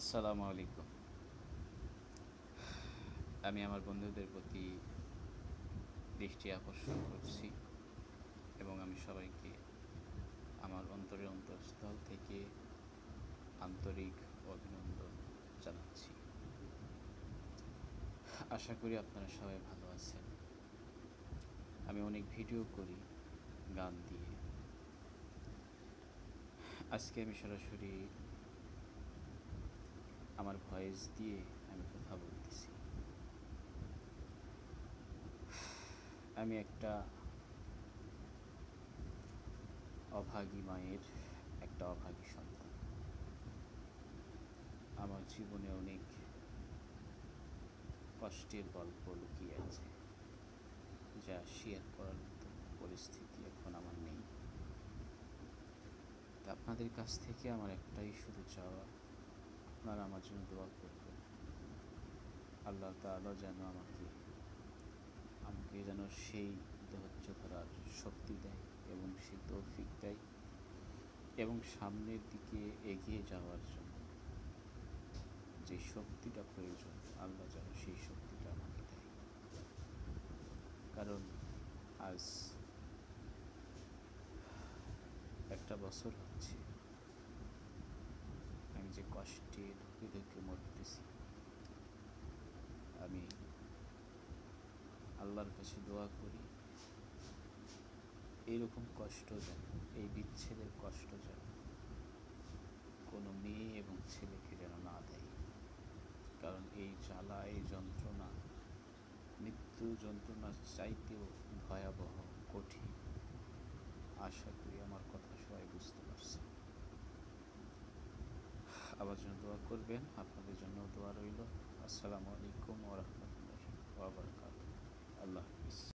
আসসালামু আলাইকুম। আমি আমার বন্ধুদের প্রতি দৃষ্টি আকর্ষণ করছি এবং আমি সবাইকে আমার অন্তরের অন্তঃস্থল থেকে আন্তরিক অভিনন্দন জানাচ্ছি। আশা করি আপনারা সবাই ভালো আছেন। আমি অনেক ভিডিও করি গান দিয়ে। আজকে আমি সরাসরি আমার ভয়েস দিয়ে আমি কথা বলতেছি। আমি একটা অভাগী মায়ের একটা অভাগী সন্তান। আমার জীবনে অনেক কষ্টের গল্প লুকিয়ে আছে, যা শেয়ার করার মতো পরিস্থিতি এখন আমার নেই। তা আপনাদের কাছ থেকে আমার একটাই শুধু চাওয়া, আপনারা আমার জন্য দোয়া করবেন। আল্লাহ তাআলা যেন আমাকে যেন সেই ধৈর্য ধরার শক্তি দেয় এবং সেই তৌফিক দেয় এবং সামনের দিকে এগিয়ে যাওয়ার জন্য যে শক্তিটা প্রয়োজন, আল্লাহ যেন সেই শক্তিটা আমাকে দেয়। কারণ আজ একটা বছর হচ্ছে আমি যে কষ্টে ধুকে ধুকে মরতেছি। আমি আল্লাহর কাছে দোয়া করি এইরকম কষ্ট যেন, এই বিচ্ছেদের কষ্ট যেন কোনো মেয়ে এবং ছেলেকে যেন না দেয়। কারণ এই জ্বালা, এই যন্ত্রণা মৃত্যু যন্ত্রণার চাইতেও ভয়াবহ, কঠিন। আশা করি আমার কথা সবাই বুঝতে পারছে। আমার জন্য দোয়া করবেন, আপনাদের জন্য দোয়া রইল। আসসালামু আলাইকুম ওয়া রাহমাতুল্লাহি ওয়া বারাকাতুহু। আল্লাহ হাফিজ।